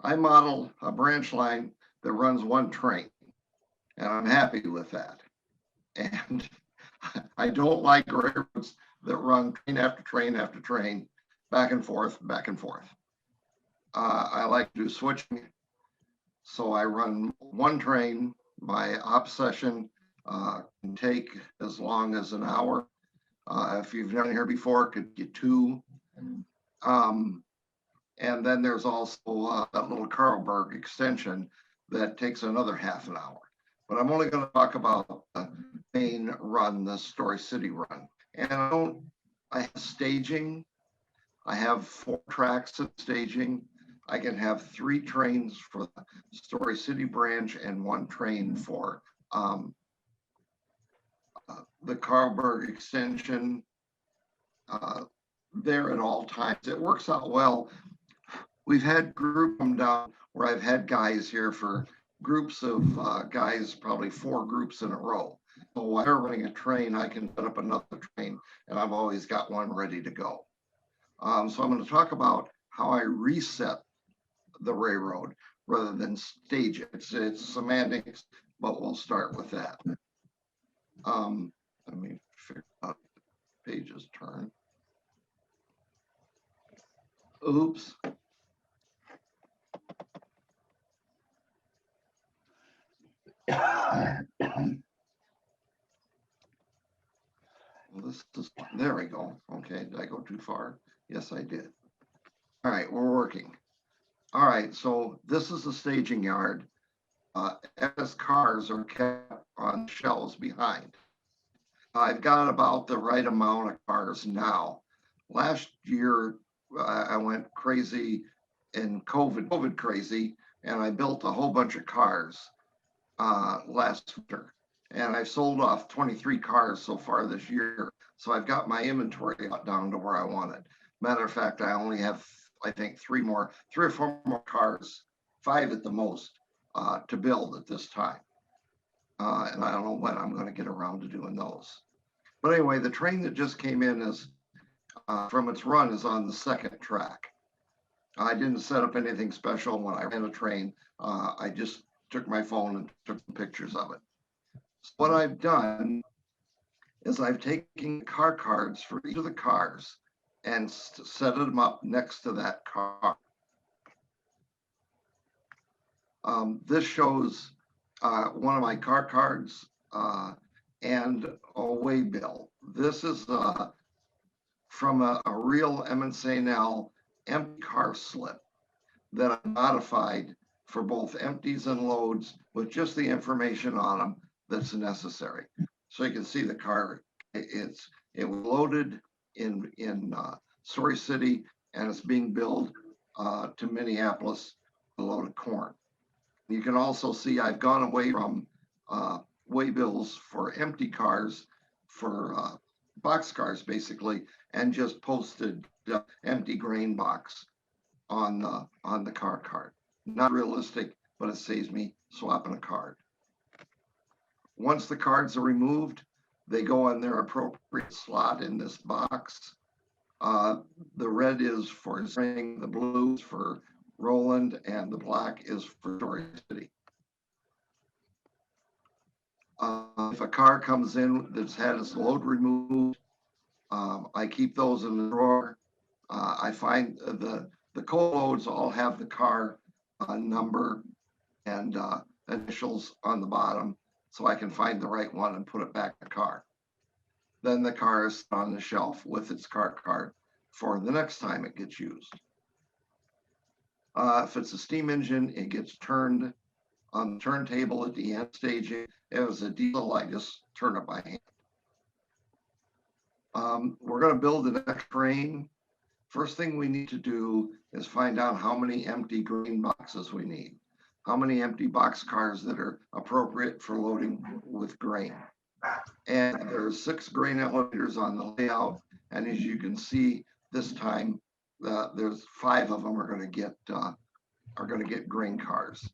I model a branch line that runs one train, and I'm happy with that. And I don't like railroads that run train after train after train, back and forth, back and forth. I like to do switching, so I run one train. My op session can take as long as an hour. If you've never been here before, it could get two. Um, and then there's also that little Carlberg extension that takes another half an hour. But I'm only going to talk about the main run, the Story City run. And I have staging. I have 4 tracks of staging. I can have 3 trains for the Story City branch and 1 train for the Carlberg extension there at all times. It works out well. We've had groups come down where I've had guys here for groups of guys, probably 4 groups in a row. So while they're running a train, I can set up another train, and I've always got one ready to go. So I'm going to talk about how I reset the railroad rather than stage it. It's semantics, but we'll start with that. Let me figure out the pages turn. Oops. This is, there we go. Okay, did I go too far? Yes, I did. All right, we're working. All right, so this is the staging yard. As cars are kept on shelves behind. I've got about the right amount of cars now. Last year, I went crazy in COVID crazy, and I built a whole bunch of cars last winter. And I've sold off 23 cars so far this year. So I've got my inventory down to where I want it. Matter of fact, I only have, I think, 3 or 4 more cars, 5 at the most, to build at this time. And I don't know when I'm going to get around to doing those. But anyway, the train that just came in is, from its run, is on the 2nd track. I didn't set up anything special when I ran a train. I just took my phone and took some pictures of it. So what I've done is I've taken car cards for each of the cars and set them up next to that car. This shows one of my car cards and a waybill. This is from a real M&L empty car slip that I modified for both empties and loads with just the information on them that's necessary. So you can see the car, it was loaded in Story City, and it's being billed to Minneapolis, a load of corn. You can also see I've gone away from waybills for empty cars, for box cars basically, and just posted empty grain box on the car card. Not realistic, but it saves me swapping a card. Once the cards are removed, they go in their appropriate slot in this box. The red is for Zing, the blue is for Roland, and the black is for Story City. If a car comes in that's had its load removed, I keep those in the drawer. I find the co-loads all have the car number and initials on the bottom, so I can find the right one and put it back in the car. Then the car is on the shelf with its car card for the next time it gets used. If it's a steam engine, it gets turned on the turntable at the end staging. If it was a diesel, I just turn it by hand. We're going to build the next train. First thing we need to do is find out how many empty grain boxes we need, how many empty box cars that are appropriate for loading with grain. And there's 6 grain elevators on the layout. And as you can see, this time there's 5 of them are going to get grain cars.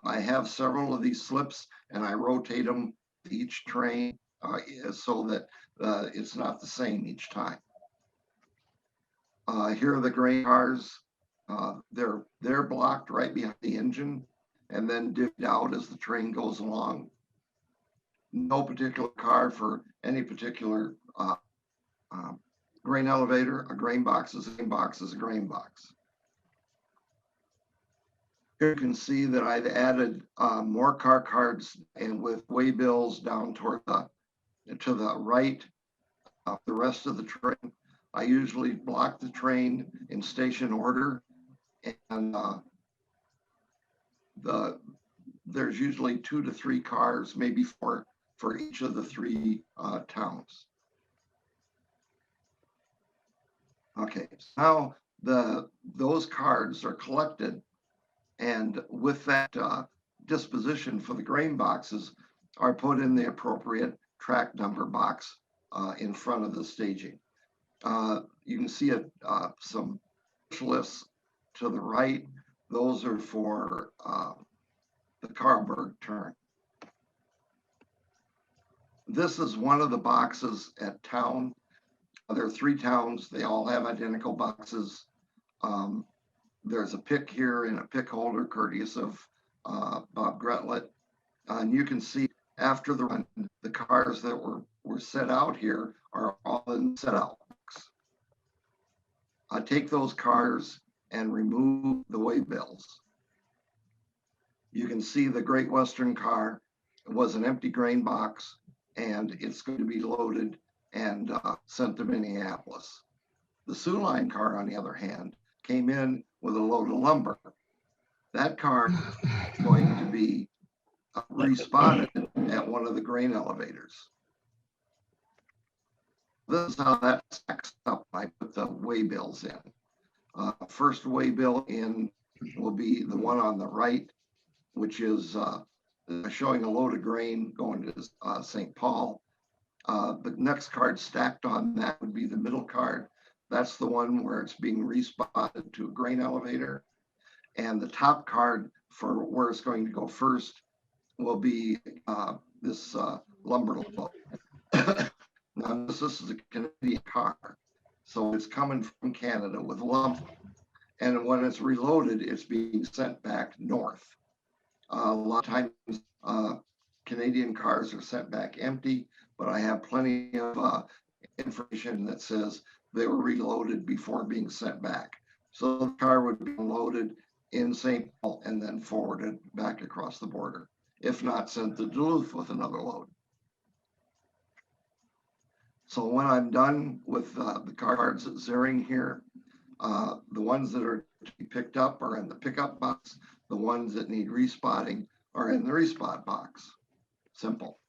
I have several of these slips, and I rotate them each train so that it's not the same each time. Here are the grain cars. They're blocked right behind the engine and then divvied out as the train goes along. No particular car for any particular grain elevator. A grain box is a grain box is a grain box. You can see that I've added more car cards and with waybills down toward to the right of the rest of the train. I usually block the train in station order, and there's usually 2 to 3 cars, maybe 4 for each of the 3 towns. Okay, so now those cards are collected, and with that disposition for the grain boxes are put in the appropriate track number box in front of the staging. You can see some lists to the right. Those are for the Carlsberg turn. This is one of the boxes at town. There are 3 towns. They all have identical boxes. There's a pick here and a pick holder courteous of Bob Gretlet. And you can see after the run, the cars that were set out here are all in set out box. I take those cars and remove the waybills. You can see the Great Western car was an empty grain box, and it's going to be loaded and sent to Minneapolis. The Sioux Line car, on the other hand, came in with a load of lumber. That car is going to be respotted at one of the grain elevators. This is how that stacks up. I put the waybills in. First waybill in will be the one on the right, which is showing a load of grain going to St. Paul. The next card stacked on that would be the middle card. That's the one where it's being respotted to a grain elevator. And the top card for where it's going to go first will be this lumber load. Now, this is a Canadian car, so it's coming from Canada with lumber. And when it's reloaded, it's being sent back north. A lot of times, Canadian cars are sent back empty, but I have plenty of information that says they were reloaded before being sent back. So the car would be loaded in St. Paul and then forwarded back across the border, if not sent to Duluth with another load. So when I'm done with the cards at Zering here, the ones that are to be picked up are in the pickup box. The ones that need respotting are in the respot box. Simple.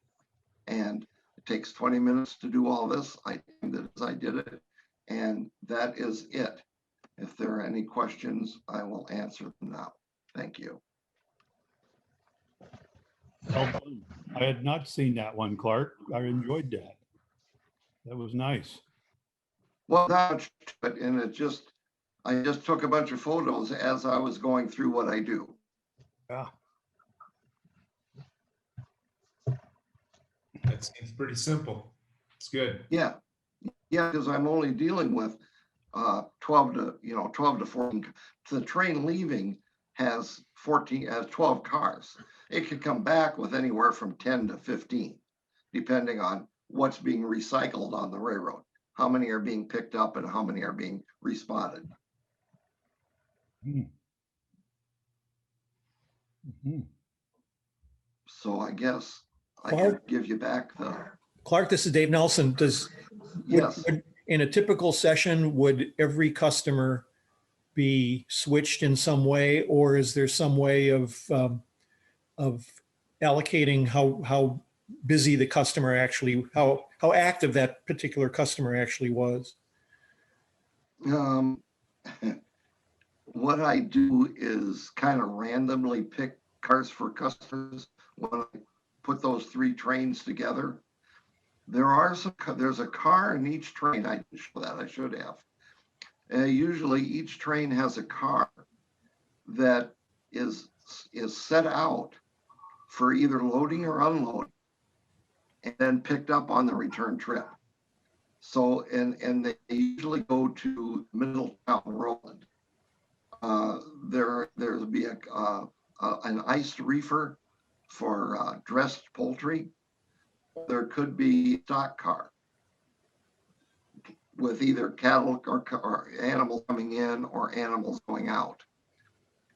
And it takes 20 minutes to do all this. I timed it as I did it, and that is it. If there are any questions, I will answer them now. Thank you. Well done. I had not seen that one, Clark. I enjoyed that. That was nice. Well, that's it, and I just took a bunch of photos as I was going through what I do. Yeah. That seems pretty simple. It's good. Yeah, because I'm only dealing with 12 to 14. The train leaving has 12 cars. It could come back with anywhere from 10 to 15, depending on what's being recycled on the railroad, how many are being picked up and how many are being respotted. Mm-hmm. So I guess I Clark? can give you back the. Clark, this is Dave Nelson. Yes. In a typical session, would every customer be switched in some way, or is there some way of allocating how busy the customer actually, how active that particular customer actually was? What I do is kind of randomly pick cars for customers when I put those 3 trains together. There's a car in each train. I didn't show that, I should have. Usually each train has a car that is set out for either loading or unloading and then picked up on the return trip. So, and they usually go to Middletown, Roland. there'll be an iced reefer for dressed poultry. There could be stock car with either cattle or animals coming in or animals going out.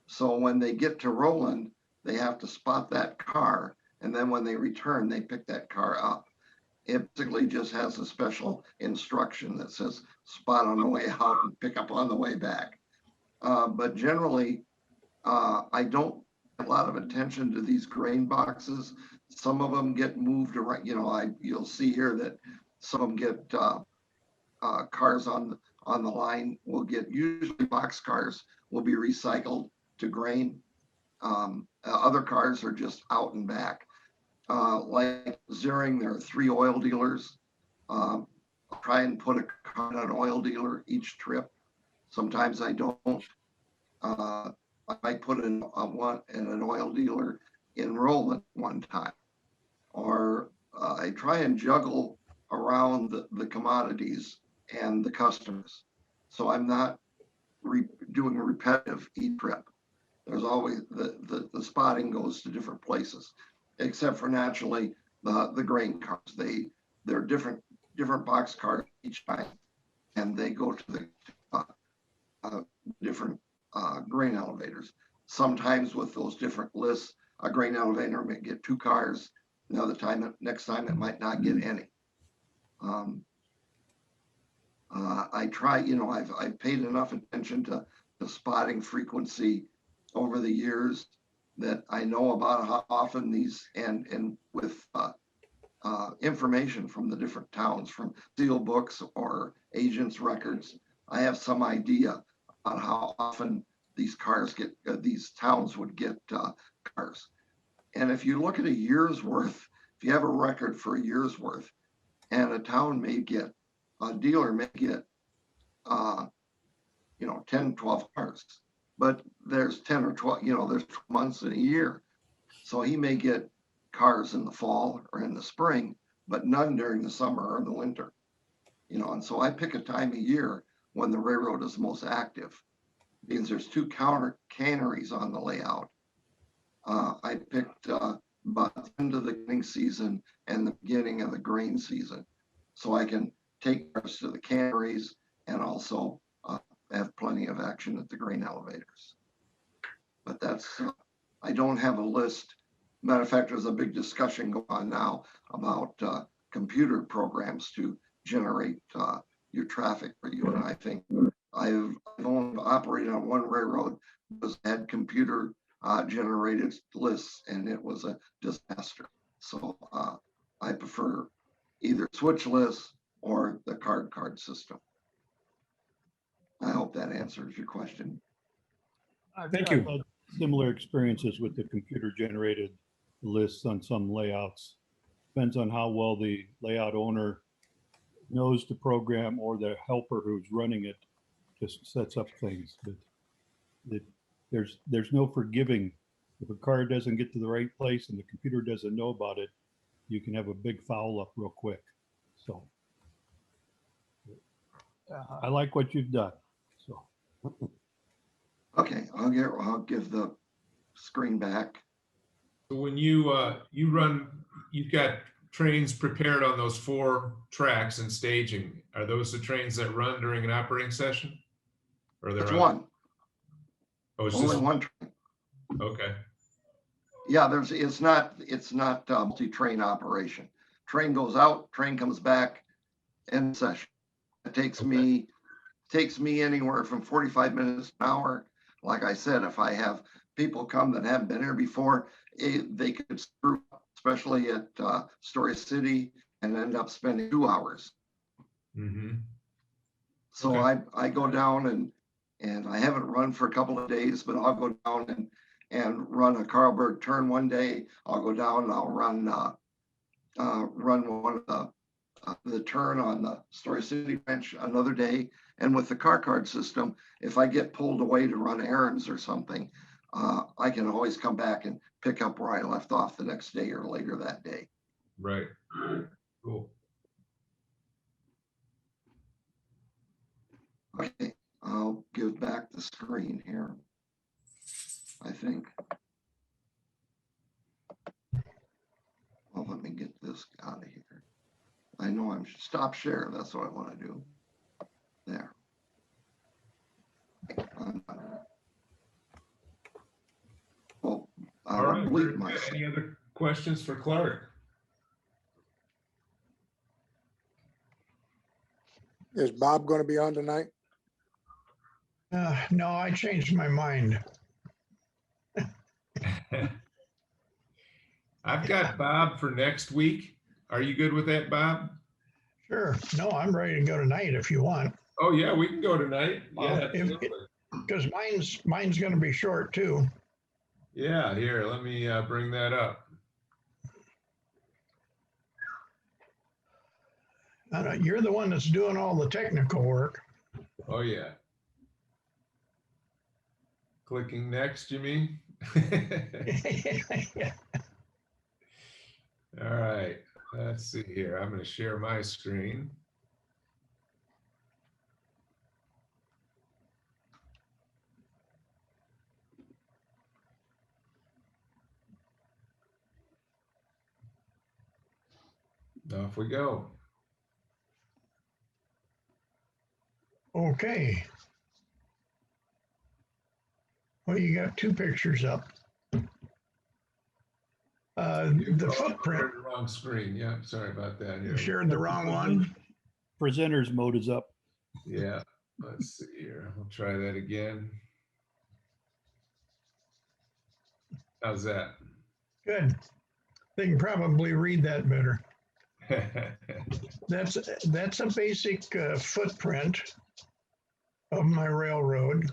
So when they get to Roland, they have to spot that car, and then when they return, they pick that car up. It basically just has a special instruction that says spot on the way out and pick up on the way back. But generally, I don't pay a lot of attention to these grain boxes. Some of them get moved around. You'll see here that some of them get cars on the line will get, usually box cars will be recycled to grain. Other cars are just out and back. Like Ziering, there are 3 oil dealers. I'll try and put a car on an oil dealer each trip. Sometimes I don't. I might put in one in an oil dealer in Roland one time. Or I try and juggle around the commodities and the customers. So I'm not doing repetitive each trip. There's always the spotting goes to different places, except for naturally the grain cars. They're different box cars each time, and they go to the different grain elevators. Sometimes with those different lists, a grain elevator may get 2 cars. Next time it might not get any. I try, I've paid enough attention to the spotting frequency over the years that I know about how often these, and with information from the different towns, from seal books or agents' records, I have some idea on how often these towns would get cars. And if you look at a year's worth, if you have a record for a year's worth, and a dealer may get 10, 12 cars, but there's 10 or 12, there's 12 months in a year. So he may get cars in the fall or in the spring, but none during the summer or the winter. And so I pick a time of year when the railroad is most active, because there's 2 canneries on the layout. I picked about the end of the grain season and the beginning of the grain season, so I can take cars to the canneries and also have plenty of action at the grain elevators. But I don't have a list. Matter of fact, there's a big discussion going on now about computer programs to generate your traffic for you. And I think I've only operated on one railroad that had computer generated lists, and it was a disaster. So I prefer either switch lists or the card system. I hope that answers your question. Thank I've you. had similar experiences with the computer generated lists on some layouts. Depends on how well the layout owner knows the program, or the helper who's running it just sets up things. But there's no forgiving. If a car doesn't get to the right place and the computer doesn't know about it, you can have a big foul up real quick. So I like what you've done. So Okay, I'll give the screen back. So when you run, you've got trains prepared on those 4 tracks and staging. Are those the trains that run during an operating session? Or It's they're one. Oh, it's Only just one train. okay. Yeah, it's not multi-train operation. Train goes out, train comes back, end session. It takes me anywhere from 45 minutes to an hour. Like I said, if I have people come that haven't been here before, they could screw up, especially at Story City, and end up spending 2 hours. Mm-hmm. So Okay. I go down and I haven't run for a couple of days, but I'll go down and run a Carlberg turn one day. I'll go down and I'll run one of the turn on the Story City Ranch another day. And with the card system, if I get pulled away to run errands or something, I can always come back and pick up where I left off the next day or later that day. Right. Cool. Okay, I'll give back the screen here, I think. Well, let me get this out of here. I know I'm stop share. That's what I want to do. There. Well, All I'll right. bleep Very good. myself. Any other questions for Clark? Is Bob going to be on tonight? No, I changed my mind. I've got Bob for next week. Are you good with that, Bob? Sure. No, I'm ready to go tonight if you want. Oh, yeah, we can go tonight. Yeah, If- absolutely. Because mine's going to be short too. Yeah, here, let me bring that up. You're the one that's doing all the technical work. Oh, yeah. Clicking next, you mean? Yeah. All right, let's see here. I'm going to share my screen. Off we go. Okay. Well, you got two pictures up. The footprint, Shared the wrong screen. Yeah, sorry about that. you Here. shared the wrong one. Presenters mode is up. Yeah, let's see here. I'll try that again. How's that? Good. They can probably read that better. That's a basic footprint of my railroad.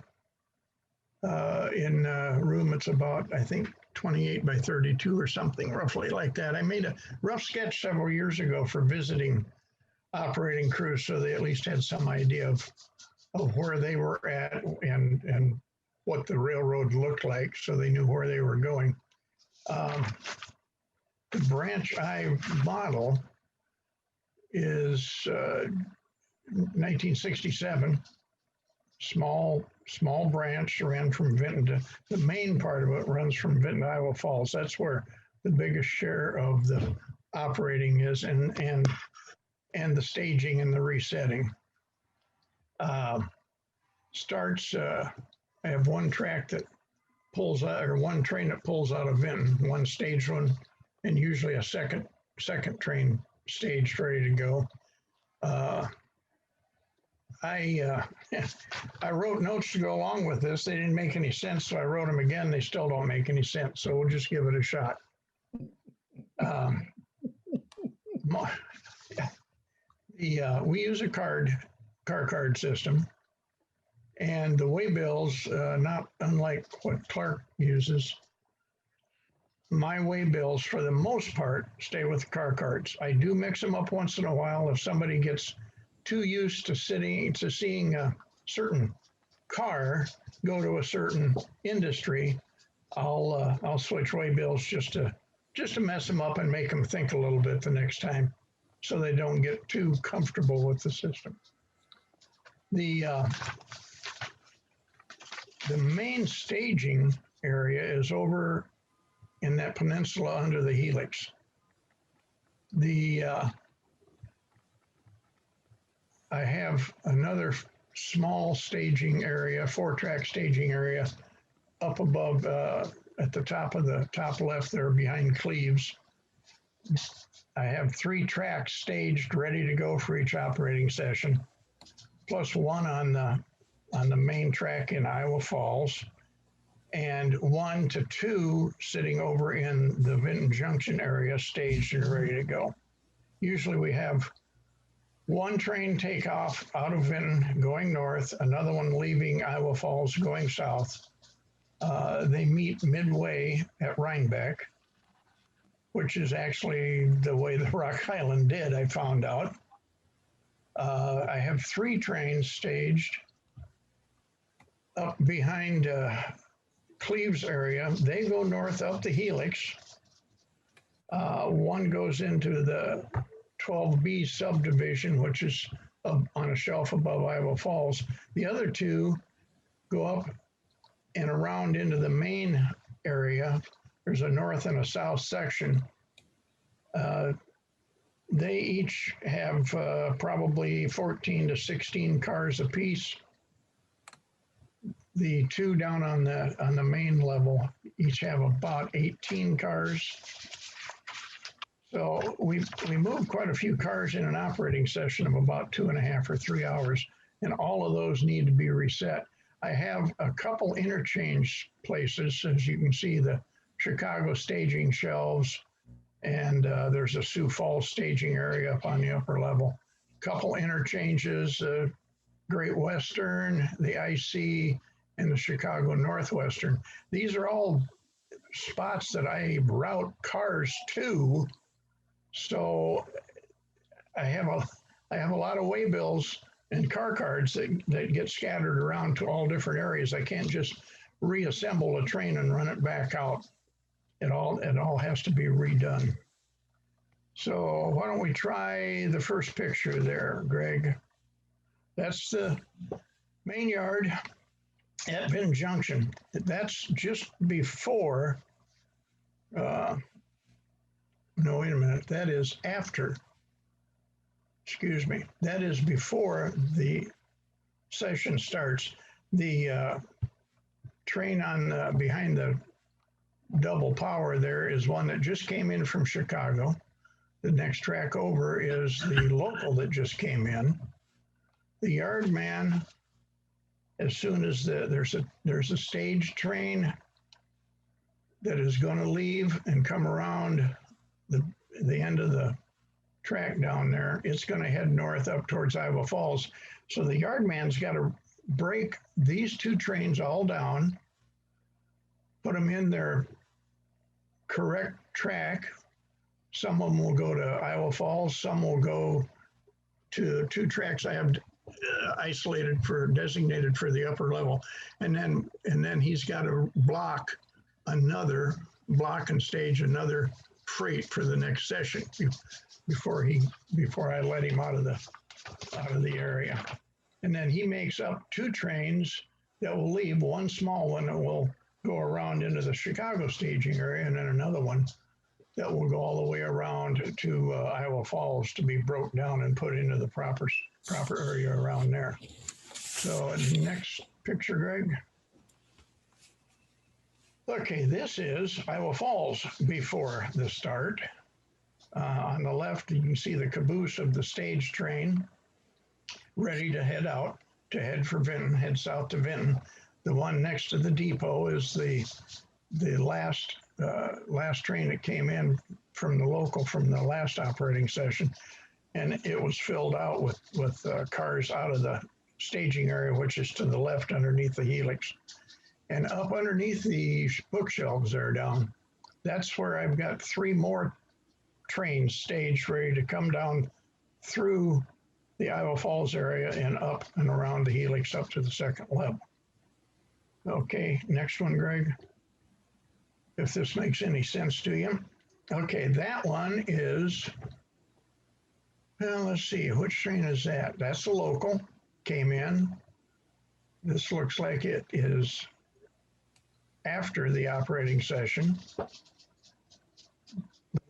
In room, it's about, I think, 28 by 32 or something roughly like that. I made a rough sketch several years ago for visiting operating crews, so they at least had some idea of where they were at and what the railroad looked like, so they knew where they were going. The branch I model is 1967. Small branch ran from Vinton to the main part of it runs from Vinton to Iowa Falls. That's where the biggest share of the operating is, and the staging and the resetting. Starts. I have one track that pulls out, or one train that pulls out of Vinton, one staged one, and usually a second train staged ready to go. I wrote notes to go along with this. They didn't make any sense, so I wrote them again. They still don't make any sense, so we'll just give it a shot. We use a car card system, and the waybills, not unlike what Clark uses. My waybills, for the most part, stay with the car cards. I do mix them up once in a while if somebody gets too used to seeing a certain car go to a certain industry. I'll switch waybills just to mess them up and make them think a little bit the next time, so they don't get too comfortable with the system. The main staging area is over in that peninsula under the helix. I have another small staging area, 4-track staging area up above at the top of the top left there behind Cleves. I have 3 tracks staged ready to go for each operating session, plus one on the main track in Iowa Falls, and 1 to 2 sitting over in the Vinton Junction area staged and ready to go. Usually we have one train take off out of Vinton going north, another one leaving Iowa Falls going south. They meet midway at Rhinebeck, which is actually the way the Rock Island did, I found out. I have 3 trains staged up behind Cleves area. They go north up the helix. One goes into the 12B subdivision, which is on a shelf above Iowa Falls. The other two go up and around into the main area. There's a north and a south section. They each have probably 14 to 16 cars apiece. The two down on the main level each have about 18 cars. So we moved quite a few cars in an operating session of about 2.5 or 3 hours, and all of those need to be reset. I have a couple interchange places, as you can see, the Chicago staging shelves, and there's a Sioux Falls staging area up on the upper level. Couple interchanges, Great Western, the IC, and the Chicago Northwestern. These are all spots that I route cars to. So I have a lot of waybills and car cards that get scattered around to all different areas. I can't just reassemble a train and run it back out. It all has to be redone. So why don't we try the first picture there, Greg? That's the main yard at Vinton Junction. That's just before, no, wait a minute, that is after, excuse me, that is before the session starts. The train on behind the double power there is one that just came in from Chicago. The next track over is the local that just came in. The yard man, as soon as there's a stage train that is going to leave and come around the end of the track down there, it's going to head north up towards Iowa Falls. So the yard man's got to break these two trains all down, put them in their correct track. Some of them will go to Iowa Falls, some will go to two tracks I have designated for the upper level. And then he's got to block and stage another freight for the next session before I let him out of the area. And then he makes up two trains that will leave, one small one that will go around into the Chicago staging area, and then another one that will go all the way around to Iowa Falls to be broke down and put into the proper area around there. So next picture, Greg. Okay, this is Iowa Falls before the start. On the left, you can see the caboose of the stage train ready to head out, to head for Vinton, head south to Vinton. The one next to the depot is the last train that came in from the local from the last operating session, and it was filled out with cars out of the staging area, which is to the left underneath the helix. And up underneath the bookshelves there down, that's where I've got 3 more trains staged ready to come down through the Iowa Falls area and up and around the helix up to the second level. Okay, next one, Greg, if this makes any sense to you. Okay, that one is, well, let's see, which train is that? That's the local, came in. This looks like it is after the operating session. The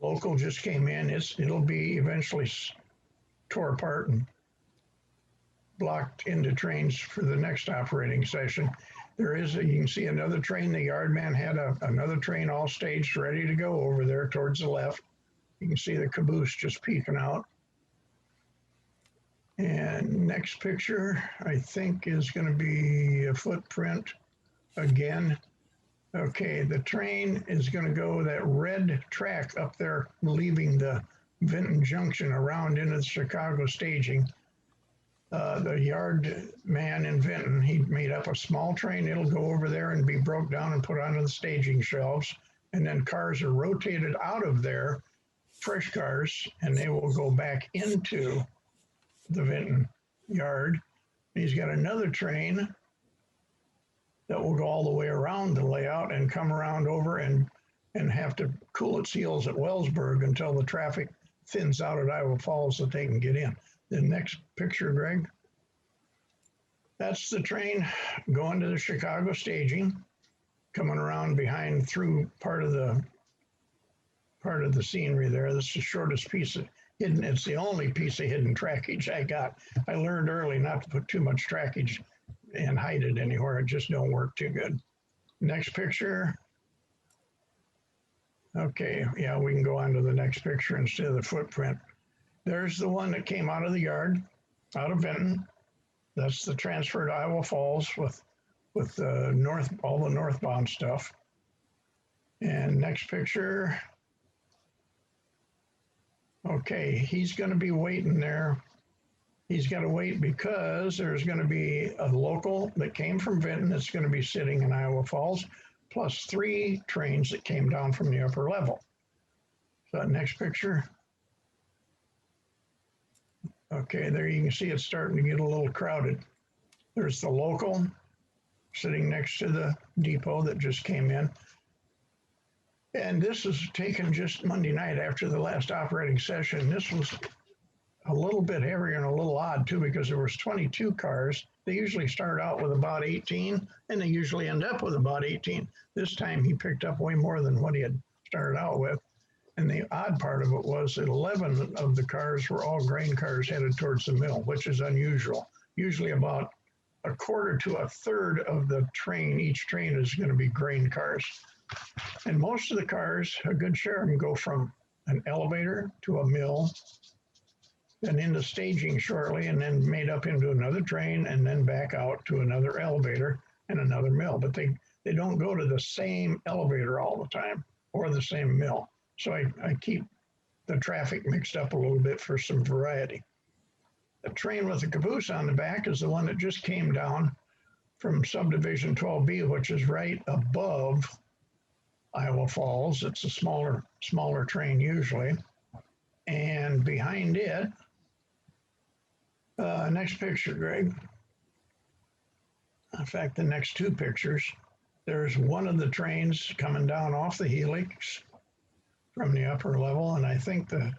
local just came in. It'll be eventually tore apart and blocked into trains for the next operating session. There is, you can see another train. The yard man had another train all staged, ready to go over there towards the left. You can see the caboose just peeking out. And next picture, I think, is going to be a footprint again. Okay, the train is going to go that red track up there, leaving the Vinton Junction around into the Chicago staging. The yard man in Vinton, he made up a small train. It'll go over there and be broke down and put onto the staging shelves. And then cars are rotated out of there, fresh cars, and they will go back into the Vinton yard. He's got another train that will go all the way around the layout and come around over and have to cool its heels at Wellsburg until the traffic thins out at Iowa Falls so they can get in. The next picture, Greg. That's the train going to the Chicago staging, coming around behind through part of the scenery there. This is the shortest piece of hidden. It's the only piece of hidden trackage I got. I learned early not to put too much trackage and hide it anywhere. It just don't work too good. Next picture. Okay, yeah, we can go on to the next picture instead of the footprint. There's the one that came out of the yard, out of Benton. That's the transfer to Iowa Falls with all the northbound stuff. And next picture. Okay, he's going to be waiting there. He's got to wait because there's going to be a local that came from Vinton that's going to be sitting in Iowa Falls, plus 3 trains that came down from the upper level. So next picture. Okay, there you can see it's starting to get a little crowded. There's the local sitting next to the depot that just came in. And this was taken just Monday night after the last operating session. This was a little bit heavier and a little odd too, because there was 22 cars. They usually start out with about 18 and they usually end up with about 18. This time he picked up way more than what he had started out with. And the odd part of it was that 11 of the cars were all grain cars headed towards the mill, which is unusual. Usually about a quarter to a third of the train, each train is going to be grain cars. And most of the cars, a good share of them, go from an elevator to a mill, then into staging shortly, and then made up into another train, and then back out to another elevator and another mill. But they don't go to the same elevator all the time or the same mill. So I keep the traffic mixed up a little bit for some variety. The train with the caboose on the back is the one that just came down from subdivision 12B, which is right above Iowa Falls. It's a smaller train usually. And behind it, next picture, Greg. In fact, the next 2 pictures, there's one of the trains coming down off the helix from the upper level, and I think the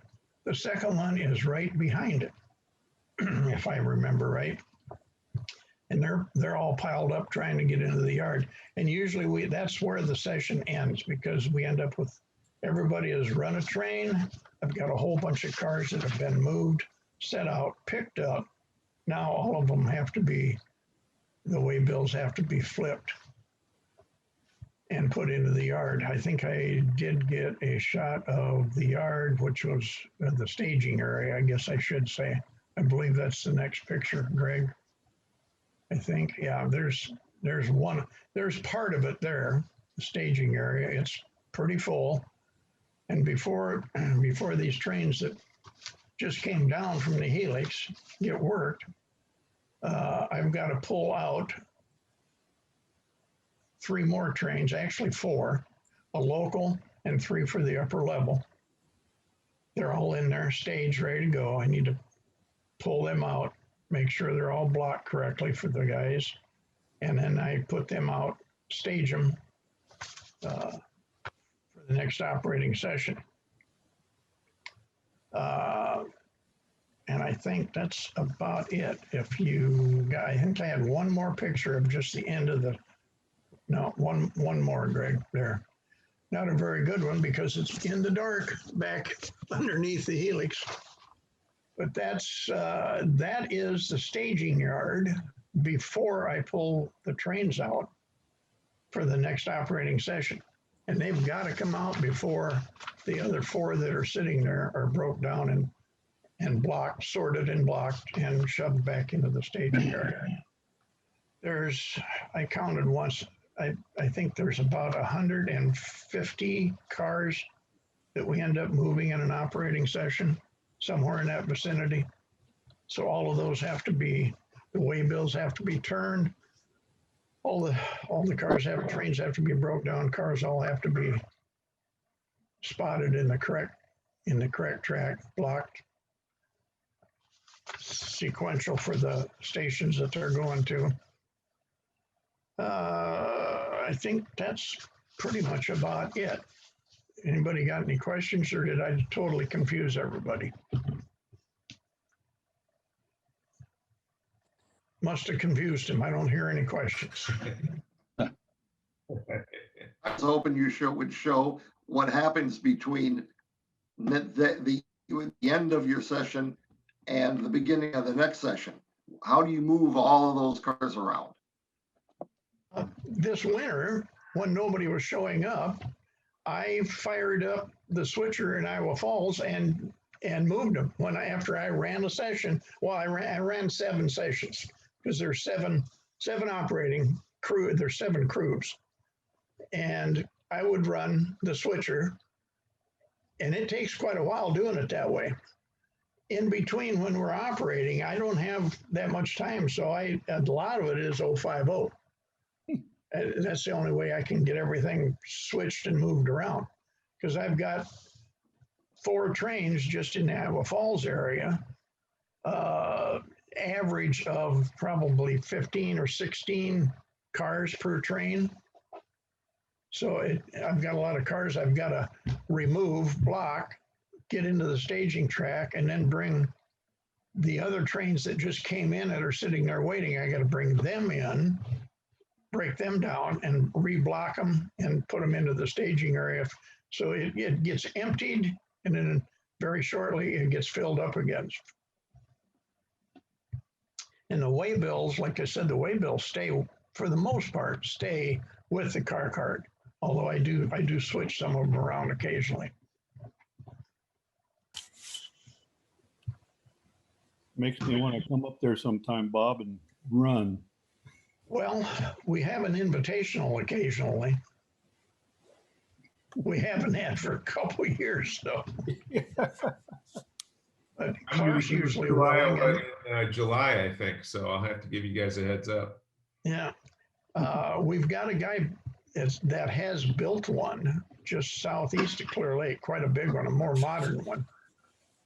second one is right behind it, if I remember right. And they're all piled up trying to get into the yard. And usually that's where the session ends, because we end up with everybody has run a train. I've got a whole bunch of cars that have been moved, set out, picked up. Now all of them have to be, the way bills have to be flipped and put into the yard. I think I did get a shot of the yard, which was the staging area, I guess I should say. I believe that's the next picture, Greg. I think, yeah, there's part of it there, the staging area. It's pretty full. And before these trains that just came down from the helix get worked, I've got to pull out 3 more trains, actually 4, a local and 3 for the upper level. They're all in there, staged, ready to go. I need to pull them out, make sure they're all blocked correctly for the guys. And then I put them out, stage them for the next operating session. And I think that's about it. I think I had one more picture of just the end of the, no, one more, Greg, there. Not a very good one because it's in the dark back underneath the helix. But that is the staging yard before I pull the trains out for the next operating session. And they've got to come out before the other 4 that are sitting there are broke down and blocked, sorted and blocked and shoved back into the staging yard. I counted once, I think there's about 150 cars that we end up moving in an operating session, somewhere in that vicinity. So all of those have to be, the way bills have to be turned. All the trains have to be broke down. Cars all have to be spotted in the correct track, blocked, sequential for the stations that they're going to. I think that's pretty much about it. Anybody got any questions, or did I totally confuse everybody? Must have confused him. I don't hear any questions. I was hoping you would show what happens between the end of your session and the beginning of the next session. How do you move all of those cars around? This winter, when nobody was showing up, I fired up the switcher in Iowa Falls and moved them after I ran a session. Well, I ran 7 sessions because there's seven operating crew. There's 7 crews, and I would run the switcher, and it takes quite a while doing it that way. In between when we're operating, I don't have that much time, so a lot of it is 050. That's the only way I can get everything switched and moved around, because I've got 4 trains just in the Iowa Falls area, average of probably 15 or 16 cars per train. So I've got a lot of cars I've got to remove, block, get into the staging track, and then bring the other trains that just came in that are sitting there waiting. I got to bring them in, break them down, and reblock them and put them into the staging area. So it gets emptied, and then very shortly it gets filled up again. And the waybills, like I said, the waybills stay, for the most part, stay with the car card. Although I do switch some of them around occasionally. Makes me want to come up there sometime, Bob, and run. Well, we have an invitational occasionally. We haven't had for a couple of years, though. But Clark's usually running. July, I think. So I'll have to give you guys a heads up. Yeah. We've got a guy that has built one just southeast of Clear Lake, quite a big one, a more modern one.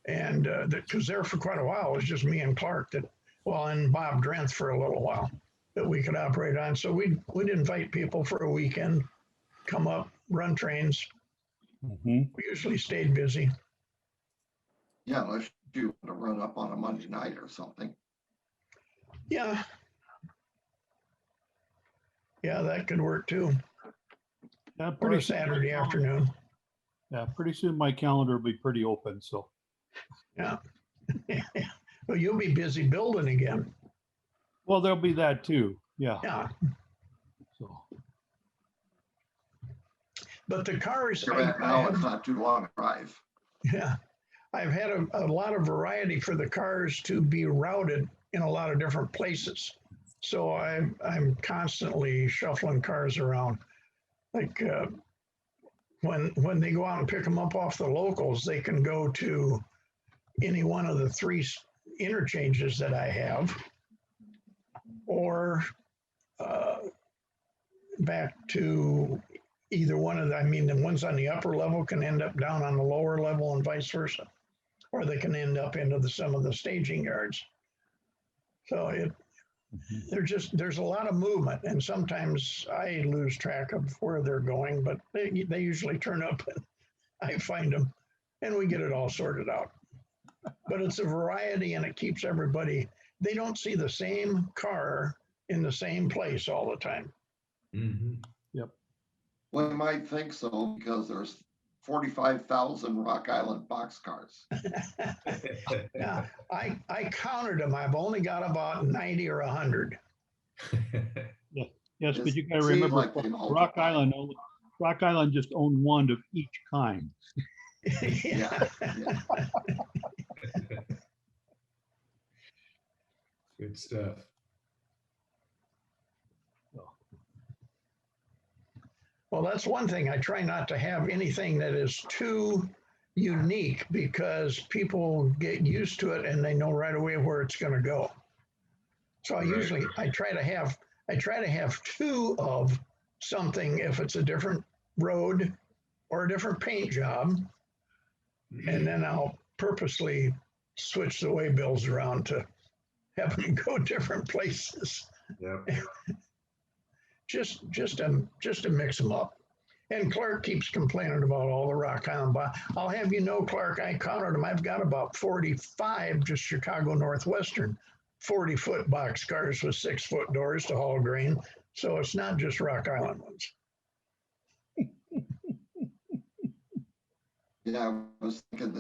And because there for quite a while, it was just me and Clark and Bob Drenth for a little while that we could operate on. So we'd invite people for a weekend, come up, run trains. Mm-hmm. We usually stayed busy. Yeah, unless you want to run up on a Monday night or something. Yeah. Yeah, that could work too. Yeah, Or a Saturday afternoon. Yeah, pretty soon my calendar will be pretty open. So. Yeah. Well, you'll be busy building again. Well, there'll be that too. Yeah. Yeah. So. But the cars. It's not too long a drive. Yeah. I've had a lot of variety for the cars to be routed in a lot of different places. So I'm constantly shuffling cars around. Like when they go out and pick them up off the locals, they can go to any one of the 3 interchanges that I have, or back to either one of the ones on the upper level can end up down on the lower level and vice versa, or they can end up into some of the staging yards. So there's a lot of movement, and sometimes I lose track of where they're going, but they usually turn up and I find them, and we get it all sorted out. But it's a variety, and it keeps everybody, they don't see the same car in the same place all the time. Mm-hmm. Yep. Well, you might think so, because there's 45,000 Rock Island boxcars. Yeah, I counted them. I've only got about 90 or 100. Yes, but you got to Seems remember, like they Rock Island just owned one of each kind. Yeah. Good stuff. Well, that's one thing. I try not to have anything that is too unique, because people get used to it and they know right away where it's going to go. So I try to have 2 of something if it's a different road or a different paint job, and then I'll purposely switch the waybills around to have them go different places. Yep. Just to mix them up. And Clark keeps complaining about all the Rock Island. But I'll have you know, Clark, I counted them. I've got about 45 just Chicago Northwestern 40-foot boxcars with 6-foot doors to haul grain. So it's not just Rock Island ones. Yeah, I was thinking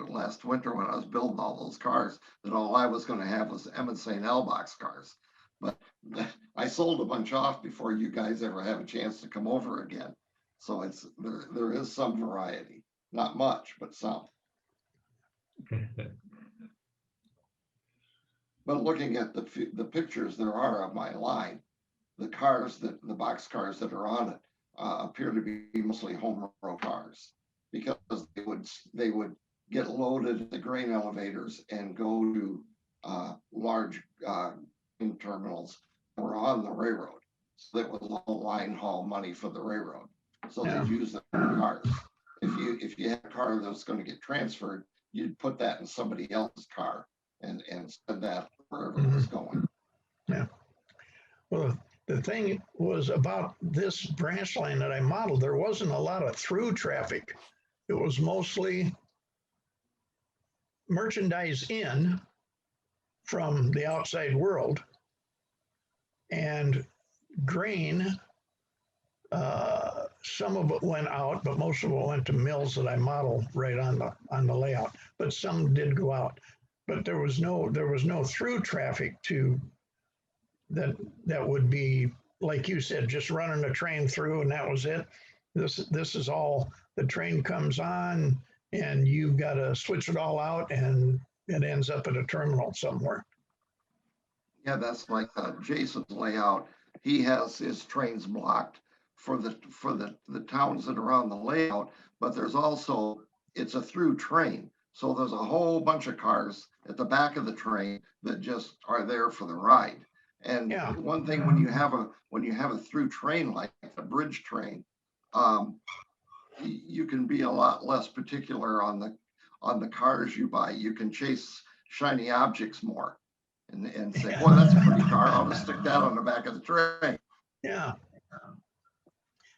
last winter when I was building all those cars, that all I was gonna have was Emmett St. L box cars. But I sold a bunch off before you guys ever have a chance to come over again. So there is some variety, not much, but some. But looking at the pictures there are of my line, the box cars that are on it appear to be mostly home row cars, because they would get loaded at the grain elevators and go to large grain terminals that were on the railroad. So that was all line haul money for the railroad. So Yeah. they use the cars. If you had a car that was going to get transferred, you'd put that in somebody else's car and send that wherever it was going. Yeah. Well, the thing was about this branch line that I modeled, there wasn't a lot of through traffic. It was mostly merchandise in from the outside world and grain. Some of it went out, but most of it went to mills that I modeled right on the layout. But some did go out. But there was no through traffic to that would be, like you said, just running a train through and that was it. This is all, the train comes on and you've got to switch it all out and it ends up at a terminal somewhere. Yeah, that's like Jason's layout. He has his trains blocked for the towns that are on the layout, but there's also, it's a through train. So there's a whole bunch of cars at the back of the train that just are there for the ride. And Yeah. one thing, when you have a through train like a bridge train, you can be a lot less particular on the cars you buy. You can chase shiny objects more and say, boy, that's a pretty car. I'll just stick that on the back of the train. Yeah.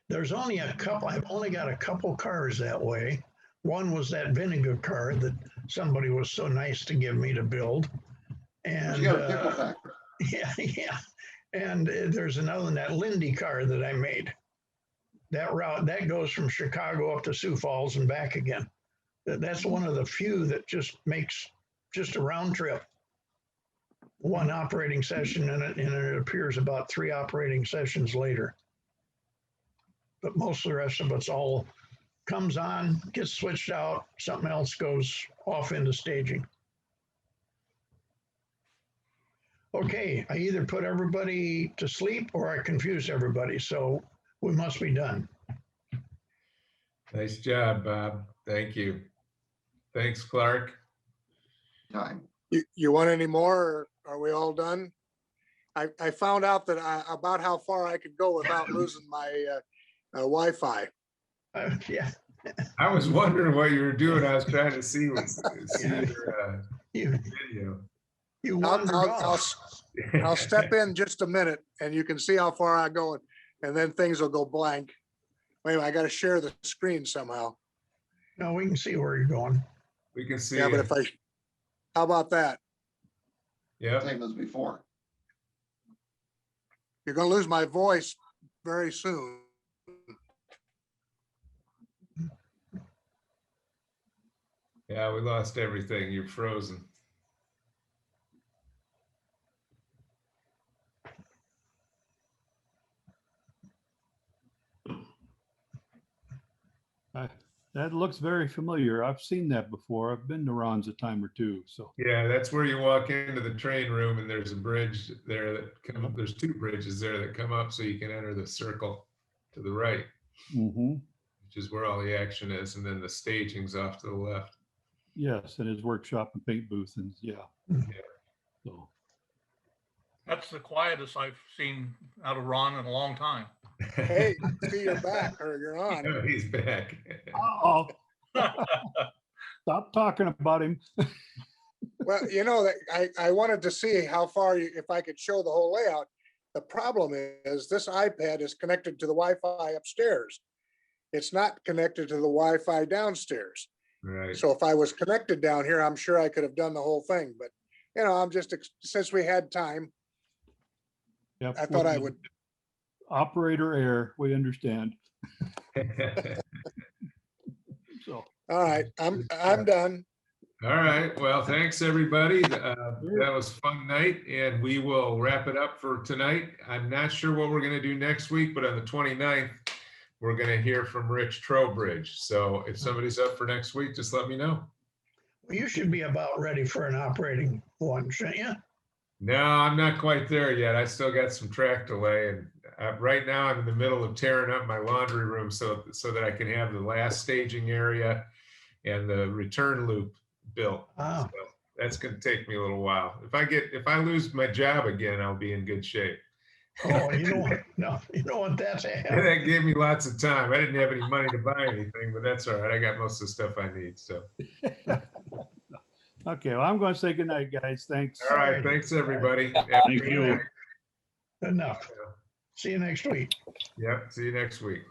There's only a couple, I've only got a couple cars that way. One was that vinegar car that somebody was so nice to give me to build. And You got a pickle factory. yeah. And there's another one, that Lindy car that I made. That route, that goes from Chicago up to Sioux Falls and back again. That's one of the few that just makes just a round trip. One operating session in it, and it appears about 3 operating sessions later. But most of the rest of it's all comes on, gets switched out, something else goes off into staging. Okay, I either put everybody to sleep or I confuse everybody, so we must be done. Nice job, Bob. Thank you. Thanks, Clark. Time. You want any more? Or are we all done? I found out that about how far I could go without losing my Wi-Fi. Yeah. I was wondering what you were doing. I was trying to see You, your video. you wandered off. I'll step in just a minute and you can see how far I go and then things will go blank. Wait a minute, I got to share the screen somehow. No, we can see where you're going. We can see. Yeah, but it. how about that? Yep. Same as before. You're going to lose my voice very soon. Yeah, we lost everything. You're frozen. That looks very familiar. I've seen that before. I've been to Ron's a time or two. So Yeah, that's where you walk into the train room and there's a bridge there that come up. There's 2 bridges there that come up so you can enter the circle to the right, which is where all the action is. And then the staging's off to the left. yes, and his workshop and paint booth, and yeah. So That's the quietest I've seen out of Ron in a long time. Hey, see, you're back or you're on. Oh, he's back. oh, stop talking about him. Well, you know, that I wanted to see how far, if I could show the whole layout. The problem is this iPad is connected to the Wi-Fi upstairs. It's not connected to the Wi-Fi downstairs. Right. So if I was connected down here, I'm sure I could have done the whole thing, but you know, I'm just, since we had time, Yep. I thought I would. Operator error, we understand. So, All right, I'm done. All right, well, thanks, everybody. That was a fun night, and we will wrap it up for tonight. I'm not sure what we're gonna do next week, but on the 29th, we're gonna hear from Rich Trowbridge. So if somebody's up for next week, just let me know. Well, you should be about ready for an operating one, shouldn't you? No, I'm not quite there yet. I still got some track delay, and right now I'm in the middle of tearing up my laundry room so that I can have the last staging area and the return loop built. Ah. So that's going to take me a little while. If I lose my job again, I'll be in good shape. Oh, you don't want, no, you don't want that to happen. That gave me lots of time. I didn't have any money to buy anything, but that's all right. I got most of the stuff I need. So, okay, well, I'm going to say goodnight, guys. Thanks. all right. Thanks, everybody. Thank you. Enough. See you next week. Yep. See you next week.